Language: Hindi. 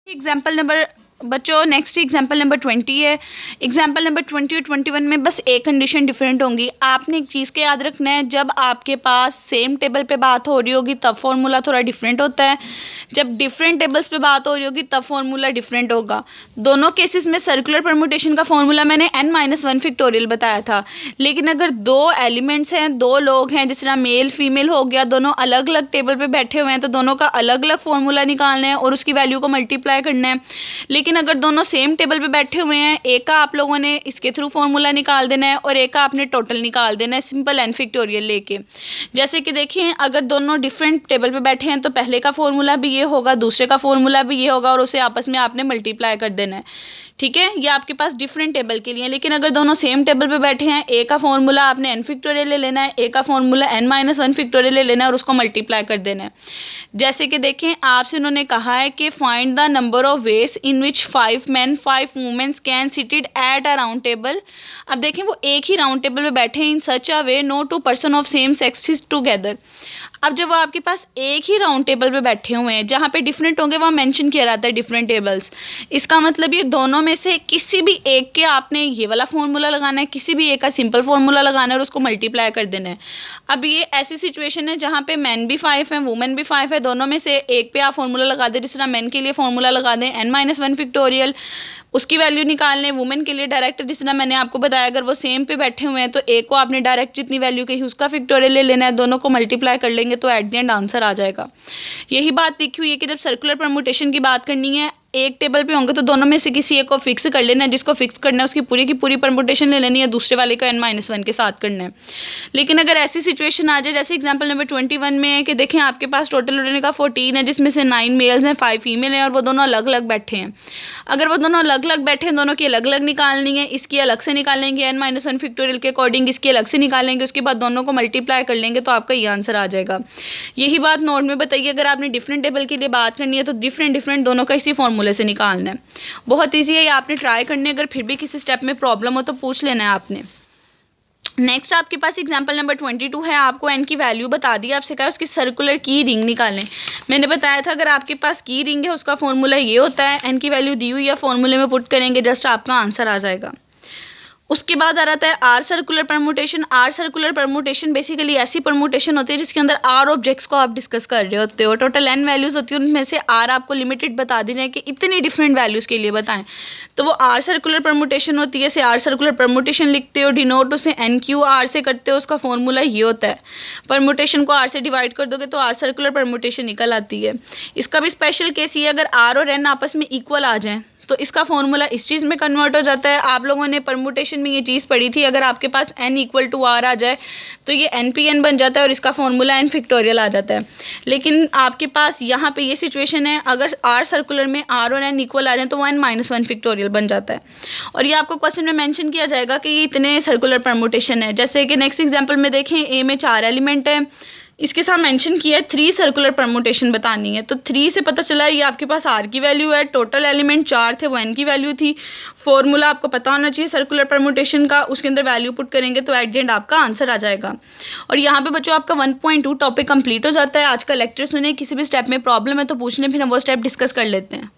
एग्जाम्पल नंबर बच्चों नेक्स्ट एग्जाम्पल नंबर 20 है। एग्जाम्पल नंबर 20 और 21 में बस एक कंडीशन डिफरेंट होंगी। आपने एक चीज़ के याद रखना है, जब आपके पास सेम टेबल पे बात हो रही होगी तब फॉर्मूला थोड़ा डिफरेंट होता है, जब डिफरेंट टेबल्स पे बात हो रही होगी तब फॉर्मूला डिफरेंट होगा। दोनों केसेस में सर्कुलर परम्यूटेशन का फॉर्मूला मैंने n-1 फैक्टोरियल बताया था, लेकिन अगर दो एलिमेंट्स हैं, दो लोग हैं, जिस तरह मेल फीमेल हो गया, दोनों अलग अलग टेबल पे बैठे हुए हैं तो दोनों का अलग अलग फॉर्मूला निकालना है और उसकी वैल्यू को मल्टीप्लाई करना है। लेकिन अगर दोनों सेम टेबल पे बैठे हुए हैं, एक का आप लोगों ने इसके थ्रू फॉर्मूला निकाल देना है और एक का आपने टोटल निकाल देना है सिंपल n फैक्टोरियल लेके। जैसे कि देखिए, अगर दोनों डिफरेंट टेबल पे बैठे हैं तो पहले का फॉर्मूला भी ये होगा, दूसरे का फॉर्मूला भी ये होगा और उसे आपस में आपने मल्टीप्लाई कर देना है। ठीक है, ये आपके पास डिफरेंट टेबल के लिए। लेकिन अगर दोनों सेम टेबल पे बैठे हैं, एक का फॉर्मूला आपने n फैक्टोरियल ले लेना है, एक का फॉर्मूला n-1 फैक्टोरियल ले लेना है और उसको मल्टीप्लाई कर देना है। जैसे कि देखें, आपसे उन्होंने कहा है कि find the number of ways in which 5 men 5 womens can seated at a round table. अब देखें, वो एक ही राउंड टेबल पे बैठे हैं in such a way no two person of same sex is together. अब जब वो आपके पास एक ही राउंड टेबल पे बैठे हुए हैं, जहाँ पे डिफरेंट होंगे वहाँ मेंशन किया रहता है डिफरेंट टेबल्स। इसका मतलब ये दोनों में से किसी भी एक के आपने ये वाला फॉर्मूला लगाना है, किसी भी एक का सिंपल फॉर्मूला लगाना है और उसको मल्टीप्लाई कर देना है। अब ये ऐसी सिचुएशन है जहाँ पे मैन भी 5 हैं, वुमेन भी 5 है, दोनों में से एक पे आप फॉर्मूला लगा दें। जिस तरह मैन के लिए फॉर्मूला लगा दें n-1 फैक्टोरियल, उसकी वैल्यू निकालने। वुमेन के लिए डायरेक्ट जिस तरह मैंने आपको बताया, अगर वो सेम पे बैठे हुए हैं तो एक को आपने डायरेक्ट जितनी वैल्यू कही उसका फैक्टोरियल ले लेना है, दोनों को मल्टीप्लाई कर लेंगे तो एट द एंड आंसर आ जाएगा। यही बात लिखी हुई है कि जब सर्कुलर परम्यूटेशन की बात करनी है, एक टेबल पे होंगे तो दोनों में से किसी एक को फिक्स कर लेना है, जिसको फिक्स करना है उसकी पूरी की पूरी परम्यूटेशन ले लेनी है, दूसरे वाले का n-1 के साथ करना है। लेकिन अगर ऐसी सिचुएशन आ जाए जैसे एग्जांपल नंबर 21 में है कि देखें आपके पास टोटल होने का 14 है, जिसमें से 9 मेल्स हैं 5 फीमेल हैं और वो दोनों अलग अलग बैठे हैं। अगर वो दोनों अलग अलग बैठे हैं, दोनों की अलग अलग निकालनी है, इसकी अलग से निकालेंगे n-1 फैक्टोरियल के अकॉर्डिंग, इसकी अलग से निकालेंगे, उसके बाद दोनों को मल्टीप्लाई कर लेंगे तो आपका ये आंसर आ जाएगा। यही बात नोट में बताइए, अगर आपने डिफरेंट टेबल के लिए बात करनी है तो डिफरेंट दोनों का इसी फॉर्मूले से निकालना है। बहुत ईजी है, ये आपने ट्राई करनी है। अगर फिर भी किसी स्टेप में प्रॉब्लम हो तो पूछ लेना है आपने। नेक्स्ट आपके पास एग्जांपल नंबर 22 है। आपको n की वैल्यू बता दी, आपसे कहा उसकी सर्कुलर की रिंग निकालें। मैंने बताया था अगर आपके पास की रिंग है उसका फॉर्मूला ये होता है, n की वैल्यू दी हुई है, फॉर्मूले में पुट करेंगे, जस्ट आपका आंसर आ जाएगा। उसके बाद आ रहा है are circular permutation. Are circular permutation basically ऐसी परम्यूटेशन होती है जिसके अंदर आर ऑब्जेक्ट्स को आप डिस्कस कर रहे होते हो। टोटल n वैल्यूज़ होती है, उनमें से आर आपको लिमिटेड बता दी जाए कि इतनी डिफरेंट वैल्यूज़ के लिए बताएं, तो वो आर सर्कुलर परम्यूटेशन होती है। से आर सर्कुलर परम्यूटेशन लिखते हो, डिनोट उसे n-Q-R से करते हो, उसका फॉर्मूला ये होता है। परम्यूटेशन को आर से डिवाइड कर दोगे तो आर सर्कुलर परम्यूटेशन निकल आती है। इसका भी स्पेशल केस ये, अगर आर और n आपस में इक्वल आ जाएँ तो इसका फॉर्मूला इस चीज़ में कन्वर्ट हो जाता है। आप लोगों ने परम्यूटेशन में ये चीज़ पढ़ी थी, अगर आपके पास n=r आ जाए तो ये n-P-n बन जाता है और इसका फॉर्मूला n फैक्टोरियल आ जाता है। लेकिन आपके पास यहाँ पे ये सिचुएशन है, अगर r सर्कुलर में r और n इक्वल आ जाए तो वो n-1 फैक्टोरियल बन जाता है। और ये आपको क्वेश्चन में मेंशन किया जाएगा कि ये इतने सर्कुलर परम्यूटेशन है। जैसे कि नेक्स्ट एग्जाम्पल में देखें, a में 4 एलिमेंट है, इसके साथ मेंशन किया है 3 सर्कुलर परम्यूटेशन बतानी है। तो 3 से पता चला ये आपके पास r की वैल्यू है, टोटल एलिमेंट 4 थे वो n की वैल्यू थी। फॉर्मूला आपको पता होना चाहिए सर्कुलर परम्यूटेशन का, उसके अंदर वैल्यू पुट करेंगे तो एट द एंड आपका आंसर आ जाएगा। और यहाँ पे बच्चों आपका 1.2 टॉपिक कंप्लीट हो जाता है। आज का लेक्चर सुने, किसी भी स्टेप में प्रॉब्लम है तो पूछने, फिर हम वो स्टेप डिस्कस कर लेते हैं।